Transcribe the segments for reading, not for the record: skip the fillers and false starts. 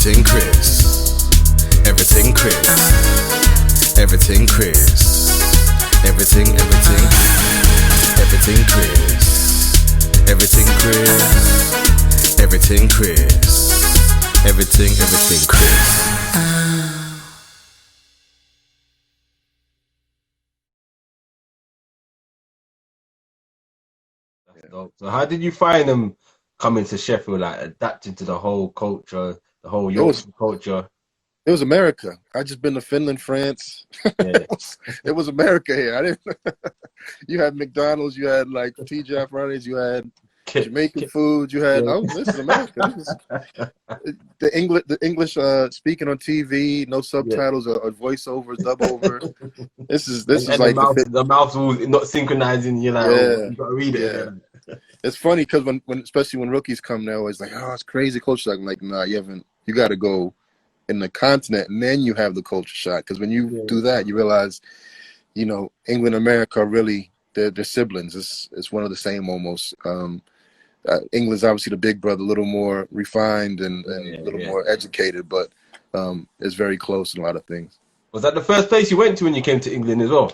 Everything Chris. Everything Chris. Everything Chris. Everything Chris. Everything Chris. Everything Chris. Everything Chris. That's dope. So how did you find them coming to Sheffield, like adapting to the whole culture, the whole It was Yorkshire culture? it was America. I just been to Finland, France. Yeah. It was America here. I didn't. You had McDonald's, you had like TGI Fridays, you had Jamaican food, you had this is America. This is the English speaking on TV, no subtitles or voiceovers, dub over. This is and like the mouths all not synchronizing. You're like, oh, you gotta read it. yeah. It's funny because when especially when rookies come, they're always like, oh, it's crazy culture shock. I'm like, nah, you haven't. You got to go in the continent and then you have the culture shock. Because when you do that, you realize, England and America are really they're siblings. It's one of the same almost. England's obviously the big brother, a little more refined and a little more educated, but it's very close in a lot of things. Was that the first place you went to when you came to England as well?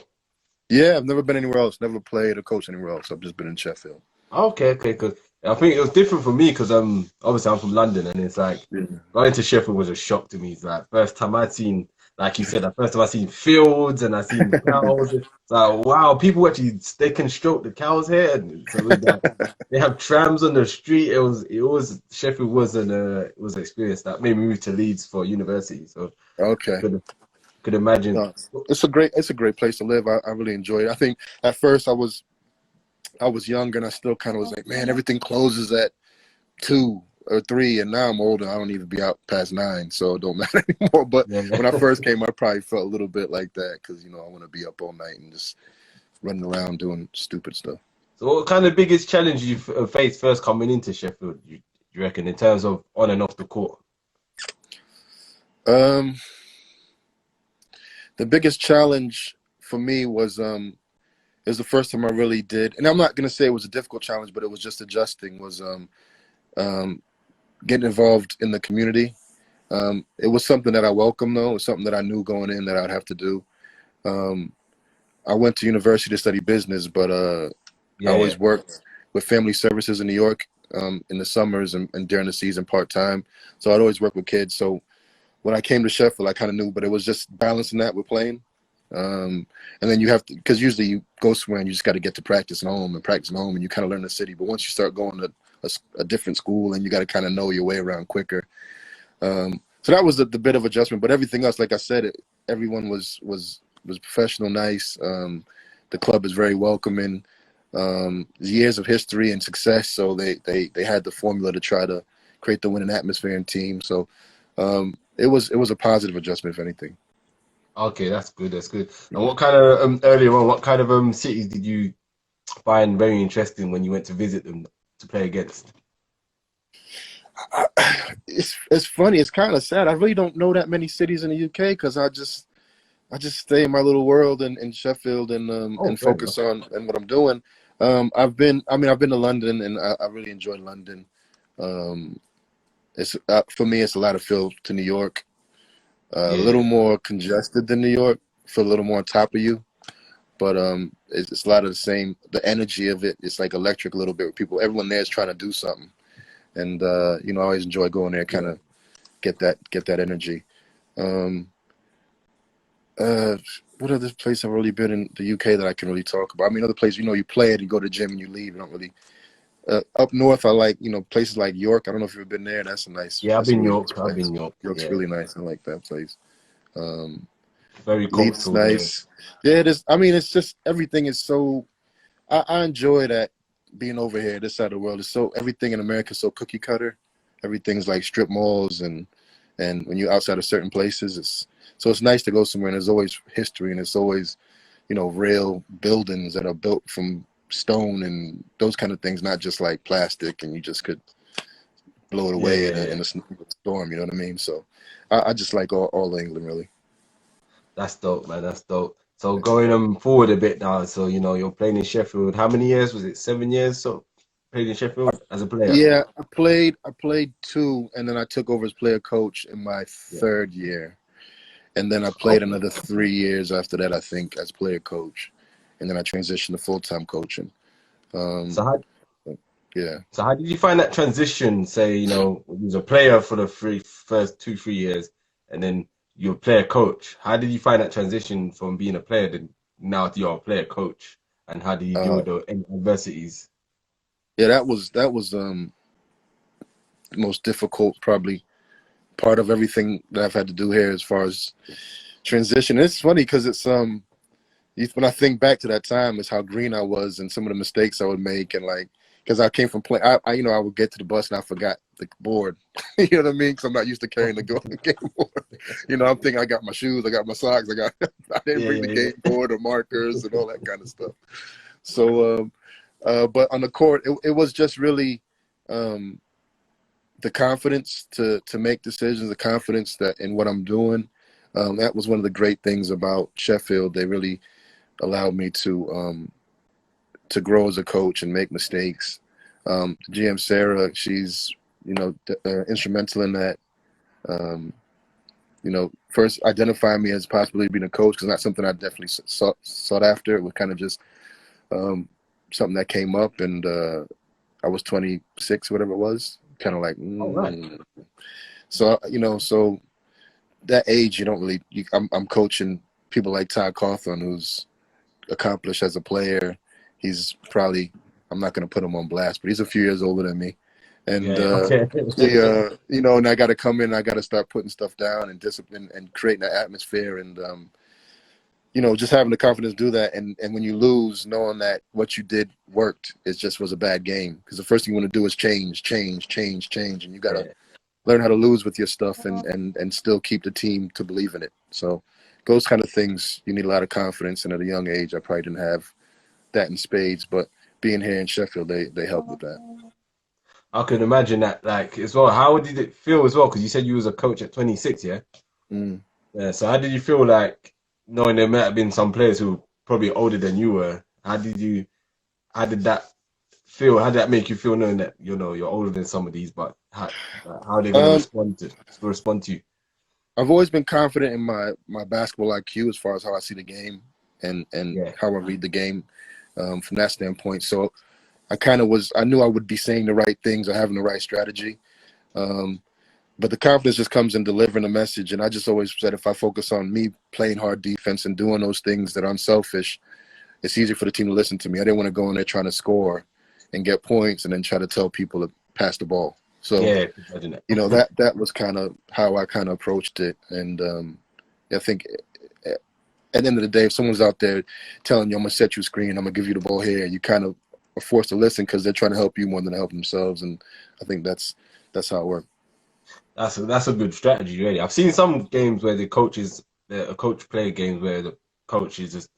Yeah, I've never been anywhere else. Never played or coached anywhere else. I've just been in Sheffield. Okay, because I think it was different for me because obviously I'm from London and it's like going to Sheffield was a shock to me. It's like first time I'd seen, like you said, the first time I seen fields and I seen cows. It's like, wow, people actually they can stroke the cows here. And so it was like, they have trams on the street. It was Sheffield was an experience that made me move to Leeds for university. So okay. Could imagine. No, it's a great place to live. I really enjoy it. I think at first I was younger and I still kind of was like, man, everything closes at 2 or 3, and now I'm older. I don't even be out past 9, so it don't matter anymore. But when I first came, I probably felt a little bit like that because I want to be up all night and just running around doing stupid stuff. So what kind of biggest challenge you faced first coming into Sheffield, you reckon, in terms of on and off the court? The biggest challenge for me was it was the first time I really did, and I'm not going to say it was a difficult challenge, but it was just adjusting, was getting involved in the community. It was something that I welcomed, though. It was something that I knew going in that I'd have to do. I went to university to study business, but I always worked with family services in New York in the summers and during the season part-time. So I'd always work with kids. So when I came to Sheffield, I kind of knew, but it was just balancing that with playing. And then you have to, because usually you go somewhere and you just got to get to practice at home and you kind of learn the city. But once you start going to a different school and you got to kind of know your way around quicker. So that was the bit of adjustment, but everything else, like I said, everyone was professional, nice. The club is very welcoming. Years of history and success, so they had the formula to try to create the winning atmosphere and team. So it was a positive adjustment, if anything. Okay, that's good. That's good. And what kind of earlier on, what kind of cities did you find very interesting when you went to visit them to play against? It's funny. It's kind of sad. I really don't know that many cities in the UK because I just stay in my little world in Sheffield and focus on what I'm doing. I've been to London and I really enjoyed London. It's for me, it's a lot of feel to New York. A little more congested than New York, feel a little more on top of you, but it's a lot of the same. The energy of it, it's like electric a little bit. People, everyone there is trying to do something, and I always enjoy going there, kind of get that energy. What other place I've really been in the UK that I can really talk about? I mean, other places, you play it, you go to the gym and you leave. You don't really. Up north, I like, places like York. I don't know if you've ever been there. That's a nice. Yeah, I've been York. York's really nice. I like that place. Very Leeds cultural. nice. Yeah, it is. I mean, it's just everything is so. I enjoy that being over here, this side of the world. Is so everything in America is so cookie cutter. Everything's like strip malls and when you're outside of certain places, it's nice to go somewhere and there's always history and it's always, real buildings that are built from stone and those kind of things, not just like plastic and you just could blow it away in a storm, you know what I mean? So I just like all of England, really. That's dope, man. That's dope. So going forward a bit now, so you're playing in Sheffield. How many years was it? 7 years? So played in Sheffield as a player? Yeah, I played 2, and then I took over as player coach in my 3rd year. And then I played another 3 years after that, I think, as player coach. And then I transitioned to full-time coaching. So how Yeah. so how did you find that transition? Say, you know, you was a player for the first 2, 3 years, and then you're a player coach. How did you find that transition from being a player to now you're a player coach? And how do you deal Uh, with the adversities? yeah, that was the most difficult, probably, part of everything that I've had to do here as far as transition. It's funny because it's when I think back to that time, it's how green I was and some of the mistakes I would make, and like, because I came from play, I you know, I would get to the bus and I forgot the board. You know what I mean? Because I'm not used to carrying the game board. You know, I'm thinking I got my shoes, I got my socks, I didn't Yeah, bring the yeah, game board or markers and all that kind of stuff. So, but on the court, it was just really the confidence to make decisions, the confidence that in what I'm doing. That was one of the great things about Sheffield. They really allowed me to grow as a coach and make mistakes. GM Sarah, she's instrumental in that. First identifying me as possibly being a coach, because not something I definitely sought after. It was kind of just something that came up, and I was 26, whatever it was, kind of like. all right. So so that age, you don't really. I'm coaching people like Todd Cawthorn, who's accomplished as a player. He's probably, I'm not going to put him on blast, but he's a few years older than me. And Okay. and I got to come in, I got to start putting stuff down and discipline and creating an atmosphere, and just having the confidence to do that. And when you lose, knowing that what you did worked, it just was a bad game, because the first thing you want to do is change, and you got to learn how to lose with your stuff and still keep the team to believe in it. So those kind of things, you need a lot of confidence. And at a young age, I probably didn't have that in spades, but being here in Sheffield, they help with that. I can imagine that, like, as well. How did it feel as well? Because you said you was a coach at 26, yeah? Mm. Yeah. So how did you feel, like, knowing there might have been some players who were probably older than you were? How did that feel? How did that make you feel, knowing that, you're older than some of these, but how are they going to respond to you? I've always been confident in my basketball IQ as far as how I see the game and Yeah. how I read the game from that standpoint. So I knew I would be saying the right things or having the right strategy. But the confidence just comes in delivering a message. And I just always said, if I focus on me playing hard defense and doing those things that are unselfish, it's easier for the team to listen to me. I didn't want to go in there trying to score and get points and then try to tell people to pass the ball. So, Yeah. that was kind of how I kind of approached it. And I think at the end of the day, if someone's out there telling you, I'm going to set you a screen, I'm going to give you the ball here, you kind of are forced to listen, because they're trying to help you more than help themselves. And I think that's how it works. That's a good strategy, really. I've seen some games where a coach play games where the coach is just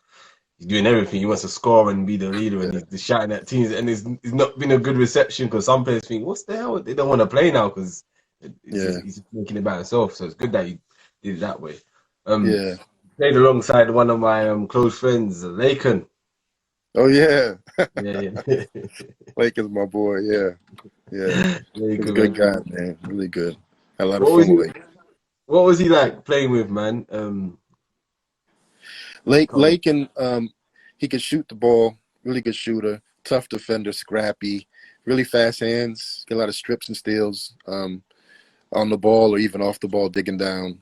he's doing everything. He wants to score and be the leader, and he's shouting at teams, and it's not been a good reception, because some players think, "What's the hell?" They don't want to play now because he's making it about himself. So it's good that he did it that way. Yeah. Played alongside one of my close friends, Laken. Oh yeah. Yeah. Lake is my boy. Yeah. He's a good guy, man. Really good. Had a lot of What was fun he? with Lake. What was he like playing with, man? Lake and he could shoot the ball. Really good shooter. Tough defender. Scrappy. Really fast hands. Get a lot of strips and steals on the ball or even off the ball, digging down.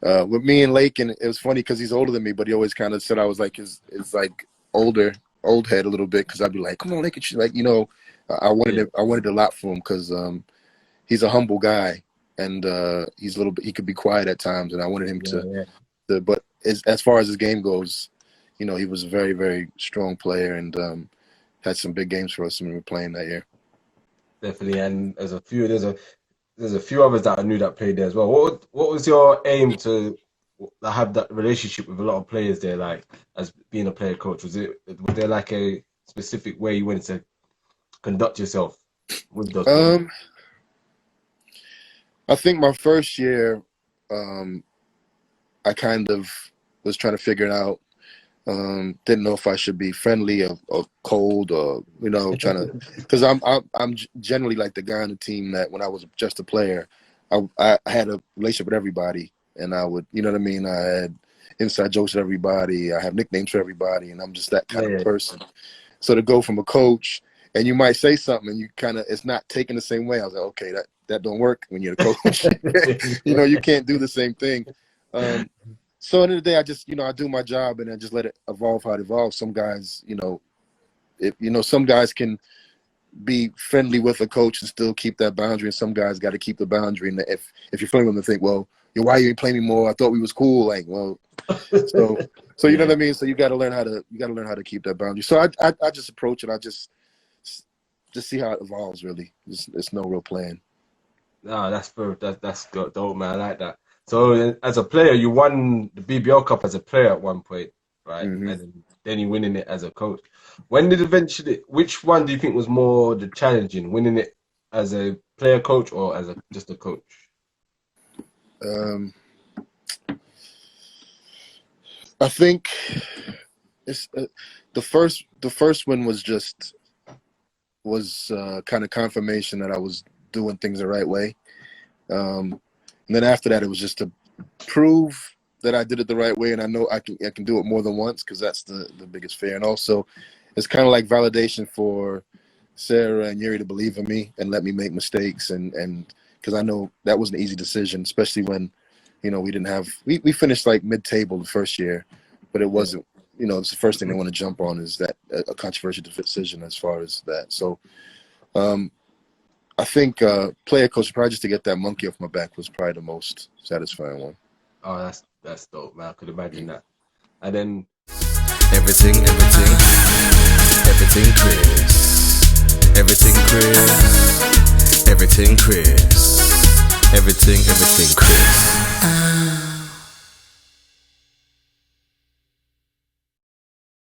With me and Lake, and it was funny because he's older than me, but he always kind of said I was like his like old head a little bit, because I'd be like, "Come on, Lake," like I wanted a lot from him, because he's a humble guy, and he's a little bit, he could be quiet at times, and I wanted him to. But as far as his game goes, he was a very, very strong player, and had some big games for us when we were playing that year. Definitely, and there's a few others that I knew that played there as well. What was your aim to have that relationship with a lot of players there, like as being a player coach? Was there like a specific way you wanted to conduct yourself with those players? I think my first year, I kind of was trying to figure it out. Didn't know if I should be friendly or cold, or trying to, because I'm generally like the guy on the team that when I was just a player, I had a relationship with everybody, and I would, you know what I mean. I had inside jokes with everybody. I have nicknames for everybody, and I'm just that kind of person. So to go from a coach, and you might say something, and you it's not taken the same way. I was like, okay, that don't work when you're the coach. You can't do the same thing. So at the end of the day, I just, I do my job and I just let it evolve how it evolves. Some guys, some guys can be friendly with a coach and still keep that boundary, and some guys got to keep the boundary. And if you're feeling them to think, well, why you ain't playing me more? I thought we was cool. Like, well, so you know what I mean. So you got to learn how to keep that boundary. So I just approach it. I just see how it evolves. Really, it's no real plan. No, that's dope, man. I like that. So as a player, you won the BBL Cup as a player at one point, right? Mm-hmm. And then you winning it as a coach. Which one do you think was more challenging, winning it as a player coach or as just a coach? I think it's the first one was kind of confirmation that I was doing things the right way. And then after that, it was just to prove that I did it the right way, and I know I can do it more than once, because that's the biggest fear. And also, it's kind of like validation for Sarah and Yuri to believe in me and let me make mistakes, and because I know that was an easy decision, especially when we finished like mid-table the first year, but it wasn't. It's the first thing they want to jump on is that a controversial decision as far as that. So. I think player coach, probably just to get that monkey off my back, was probably the most satisfying one. Oh, that's dope, man. I could imagine that. And then everything Chris. Everything Chris. Everything Chris. Everything Chris.